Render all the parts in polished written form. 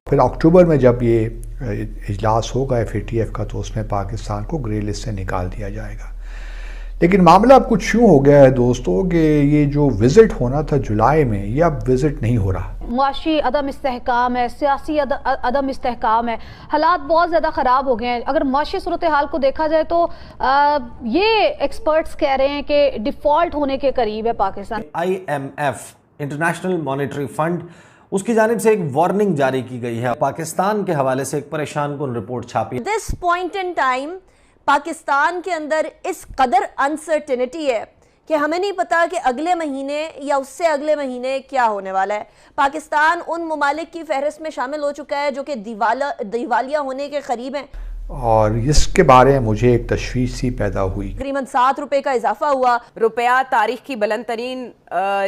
फिर अक्टूबर में जब ये इजलास होगा FATF का तो उसमें पाकिस्तान को ग्रे लिस्ट से निकाल दिया जाएगा। लेकिन मामला अब कुछ यूँ हो गया है दोस्तों कि ये जो विज़िट होना था जुलाई में, ये अब विज़िट नहीं हो रहा। मुआशी अदम इस्तेहकाम है, सियासी अदम इस्तेहकाम है, हालात बहुत ज़्यादा ख़राब हो गए हैं। अगर मुआशी सूरत हाल को देखा जाए तो ये एक्सपर्ट्स कह रहे हैं कि डिफ़ॉल्ट होने के करीब है Pakistan. IMF international monetary fund, उसकी जानिब से एक वार्निंग जारी की गई है। पाकिस्तान के हवाले से एक परेशान कुन रिपोर्ट छापी। This point in time Pakistan के अंदर इस कदर अनसर्टेनिटी है कि हमें नहीं पता कि अगले महीने या उससे अगले महीने क्या होने वाला है। पाकिस्तान उन ममालिक की फहरिस्त में शामिल हो चुका है जो कि दिवालिया होने के करीब हैं, और इसके बारे में मुझे एक तशवीश सी पैदा हुई। तकरीबन 7 रुपए का इजाफा हुआ। रुपया तारीख की बुलंद तरीन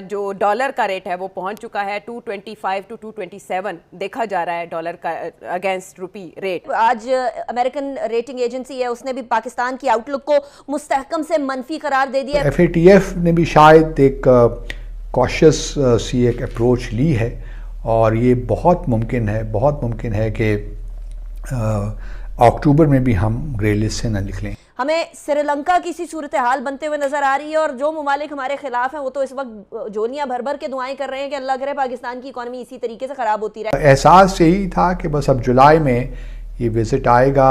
जो डॉलर का रेट है वो पहुंच चुका है 225 to 227 देखा जा रहा है डॉलर का अगेंस्ट रुपी रेट। आज अमेरिकन रेटिंग एजेंसी है, उसने भी पाकिस्तान की आउटलुक को मुस्तहकम से मनफी करार दे दिया। FATF ने भी शायद एक कॉशियस सी एक अप्रोच ली है, और ये बहुत मुमकिन है कि अक्टूबर में भी हम ग्रे लिस्ट से न निकलें। हमें श्रीलंका की सी सूरत हाल बनते हुए नजर आ रही है, और जो ममालिक हमारे खिलाफ हैं वो तो इस वक्त जोनियां भर भर के दुआएं कर रहे हैं कि अल्लाह करे पाकिस्तान की इकॉनमी इसी तरीके से खराब होती रहे। एहसास यही था कि बस अब जुलाई में ये विज़िट आएगा,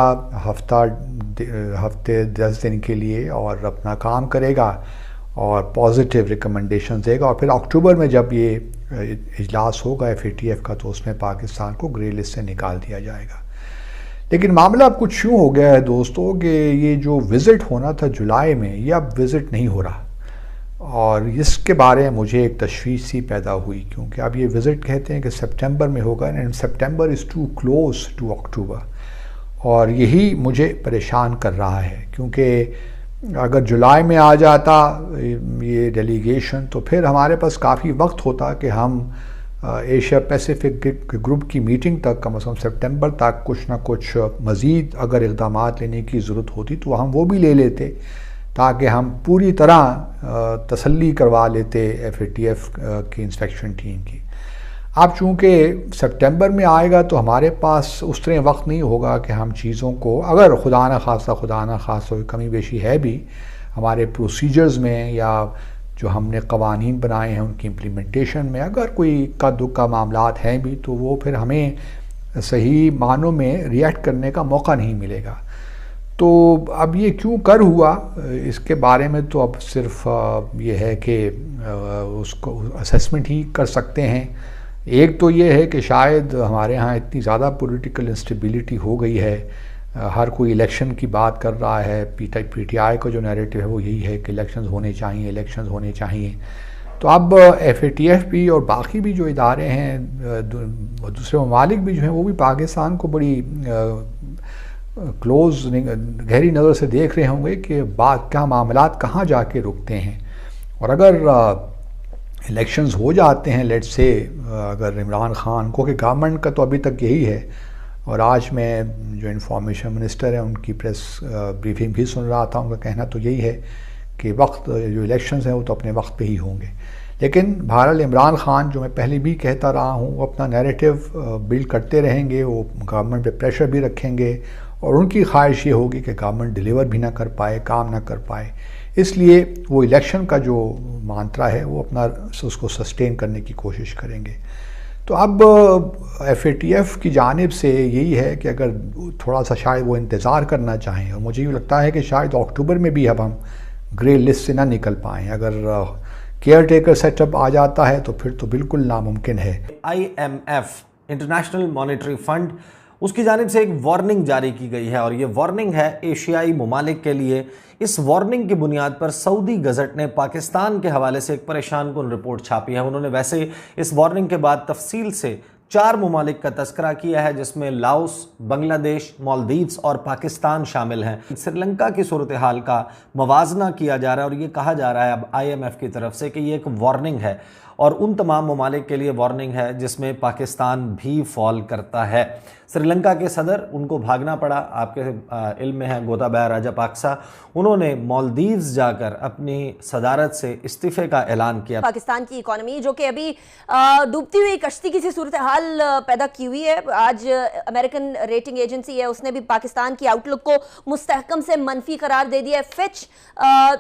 हफ्ते 10 दिन के लिए, और अपना काम करेगा और पॉजिटिव रिकमेंडेशन देगा, और फिर अक्टूबर में जब ये इजलास होगा FATF का तो उसमें पाकिस्तान को ग्रे लिस्ट से निकाल दिया जाएगा। लेकिन मामला अब कुछ यूँ हो गया है दोस्तों कि ये जो विज़िट होना था जुलाई में, ये अब विज़िट नहीं हो रहा, और इसके बारे में मुझे एक तशवीश सी पैदा हुई, क्योंकि अब ये विज़िट कहते हैं कि सितंबर में होगा, and September is too close to October, और यही मुझे परेशान कर रहा है। क्योंकि अगर जुलाई में आ जाता ये डेलीगेशन तो फिर हमारे पास काफ़ी वक्त होता कि हम एशिया पैसिफिक ग्रुप की मीटिंग तक कम से कम सितंबर तक कुछ ना कुछ मज़ीद अगर इक़दाम लेने की ज़रूरत होती तो हम वो भी ले लेते, ताकि हम पूरी तरह तसल्ली करवा लेते FATF की इंस्पेक्शन टीम की। अब चूँकि सितंबर में आएगा तो हमारे पास उस तरह वक्त नहीं होगा कि हम चीज़ों को, अगर खुदा न खासा कमी बेशी है भी हमारे प्रोसीजर्स में या जो हमने कवानीन बनाए हैं उनकी इम्प्लीमेंटेशन में, अगर कोई इक्का दुक्का मामलात हैं भी तो वो फिर हमें सही मानों में रिएक्ट करने का मौका नहीं मिलेगा। तो अब ये क्यों कर हुआ, इसके बारे में तो अब सिर्फ ये है कि उसको असेसमेंट ही कर सकते हैं। एक तो ये है कि शायद हमारे यहाँ इतनी ज़्यादा पॉलिटिकल इंस्टेबिलिटी हो गई है, हर कोई इलेक्शन की बात कर रहा है। PTI का जो नैरेटिव है वो यही है कि इलेक्शंस होने चाहिए। तो अब FATF भी और बाकी भी जो इदारे हैं, दूसरे ममालिक भी जो हैं, वो भी पाकिस्तान को बड़ी गहरी नज़र से देख रहे होंगे कि क्या मामलात कहाँ जाके रुकते हैं। और अगर इलेक्शंस हो जाते हैं, लेट्स से अगर इमरान खान को, कि गवर्नमेंट का तो अभी तक यही है, और आज मैं जो इंफॉर्मेशन मिनिस्टर है उनकी प्रेस ब्रीफिंग भी सुन रहा था, उनका कहना तो यही है कि वक्त जो इलेक्शंस हैं वो तो अपने वक्त पे ही होंगे। लेकिन बहरहाल इमरान खान, जो मैं पहले भी कहता रहा हूँ, वो अपना नैरेटिव बिल्ड करते रहेंगे, वो गवर्नमेंट पे प्रेशर भी रखेंगे, और उनकी ख्वाहिश ये होगी कि गवर्नमेंट डिलीवर भी ना कर पाए, काम ना कर पाए। इसलिए वो इलेक्शन का जो मांत्रा है वो अपना उसको सस्टेन करने की कोशिश करेंगे। तो अब FATF की जानिब से यही है कि अगर थोड़ा सा शायद वो इंतज़ार करना चाहें, और मुझे ये लगता है कि शायद अक्टूबर में भी अब हम ग्रे लिस्ट से ना निकल पाएँ। अगर केयर टेकर सेटअप आ जाता है तो फिर तो बिल्कुल नामुमकिन है। IMF इंटरनेशनल मॉनेटरी फंड, उसकी जानिब से एक वार्निंग जारी की गई है, और ये वार्निंग है एशियाई ममालिक के लिए। इस वार्निंग की बुनियाद पर सऊदी गज़ट ने पाकिस्तान के हवाले से एक परेशान कुन रिपोर्ट छापी है। उन्होंने वैसे इस वार्निंग के बाद तफसील से 4 ममालिक का तस्करा किया है, जिसमें लाओस, बांग्लादेश, मालदीव्स और पाकिस्तान शामिल हैं। श्रीलंका की सूरत हाल का मवाजना किया जा रहा है, और ये कहा जा रहा है अब IMF की तरफ से कि ये एक वार्निंग है, और उन तमाम ममालिक के लिए वार्निंग है जिसमें पाकिस्तान भी फॉल करता है। श्रीलंका के सदर, उनको भागना पड़ा, आपके इल्म में है गोताबाया राजापाक्सा, उन्होंने मालदीव्स जाकर अपनी सदारत से इस्तीफे का ऐलान किया। पाकिस्तान की इकोनॉमी जो कि अभी डूबती हुई कश्ती की सी सूरत हाल पैदा की हुई है। आज अमेरिकन रेटिंग एजेंसी है, उसने भी पाकिस्तान की आउटलुक को मुस्तहकम से मनफी करार दे दिया है। फिच,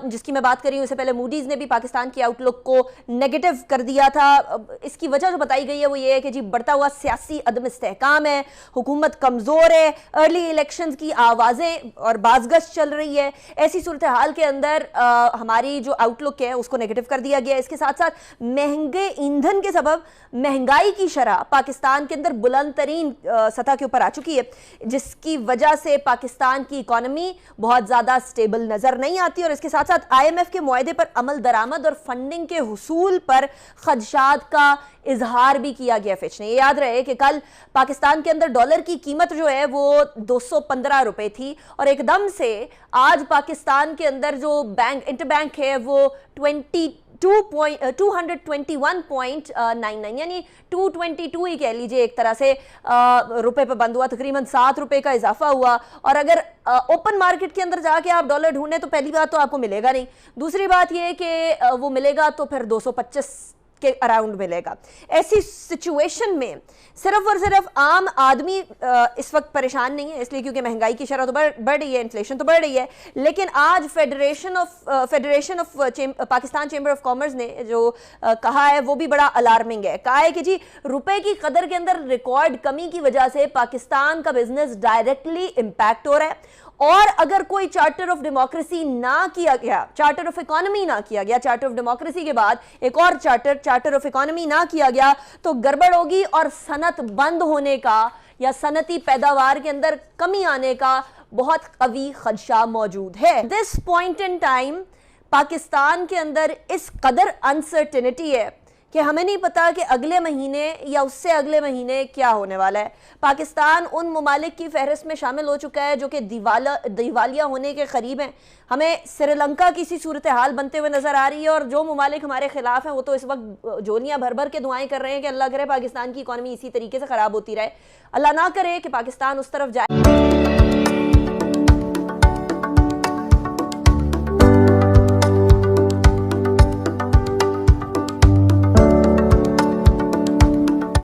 जिसकी मैं बात कर रही हूँ, इससे पहले मूडीज ने भी पाकिस्तान की आउटलुक को नेगेटिव कर दिया था। इसकी वजह जो बताई गई है वो ये है कि जी बढ़ता हुआ सियासी अदम इस्तेहकाम है, हुकूमत कमजोर है, अर्ली इलेक्शंस की आवाजें और बाज़गश्त चल रही है। ऐसी सूरत हाल के अंदर हमारी जो आउटलुक है उसको नेगेटिव कर दिया गया। इसके साथ साथ महंगे ईंधन के सबब महंगाई की शरह पाकिस्तान के अंदर बुलंद तरीन सतह के ऊपर आ चुकी है, जिसकी वजह से पाकिस्तान की इकोनॉमी बहुत ज्यादा स्टेबल नजर नहीं आती। और इसके साथ साथ IMF के मुआहदे पर अमल दरामद और फंडिंग के हुसूल पर खदशात का इजहार भी किया गया फिच ने। याद रहे कि कल पाकिस्तान के अंदर डॉलर की कीमत जो है वो 215 रुपए थी और एकदम से आज पाकिस्तान के अंदर जो बैंक इंटरबैंक है वो 221.99 यानी 222 ही कह लीजिए एक तरह से रुपए पर बंद हुआ, तकरीबन 7 रुपए का इजाफा हुआ। और अगर ओपन मार्केट के अंदर जाके आप डॉलर ढूंढें तो पहली बात तो आपको मिलेगा नहीं, दूसरी बात यह कि वो मिलेगा तो फिर 225 के अराउंड मिलेगा। ऐसी सिचुएशन में सिर्फ और सिर्फ आम आदमी इस वक्त परेशान नहीं है, इसलिए क्योंकि महंगाई की शरह तो बढ़ रही है, इन्फ्लेशन तो बढ़ रही है। लेकिन आज federation of Pakistan chamber of commerce ने जो कहा है वो भी बड़ा अलार्मिंग है। कहा है कि जी रुपए की कदर के अंदर रिकॉर्ड कमी की वजह से पाकिस्तान का बिजनेस डायरेक्टली इंपैक्ट हो रहा है। और अगर कोई चार्टर ऑफ डेमोक्रेसी ना किया गया, चार्टर ऑफ इकोनॉमी ना किया गया, चार्टर ऑफ डेमोक्रेसी के बाद एक और चार्टर ऑफ इकोनॉमी ना किया गया तो गड़बड़ होगी और सनत बंद होने का या सनती पैदावार के अंदर कमी आने का बहुत कवी खदशा मौजूद है। This point in time Pakistan के अंदर इस कदर अनसर्टेनिटी है कि हमें नहीं पता कि अगले महीने या उससे अगले महीने क्या होने वाला है। पाकिस्तान उन ममालिक की फहरिस्त में शामिल हो चुका है जो कि दिवालिया होने के करीब हैं। हमें श्रीलंका की सी सूरत हाल बनते हुए नजर आ रही है और जो ममालिक हमारे खिलाफ हैं वो तो इस वक्त जोलियां भर भर के दुआएं कर रहे हैं कि अल्लाह करे पाकिस्तान की इकॉनमी इसी तरीके से खराब होती रहे, अल्लाह ना करे कि पाकिस्तान उस तरफ जाए।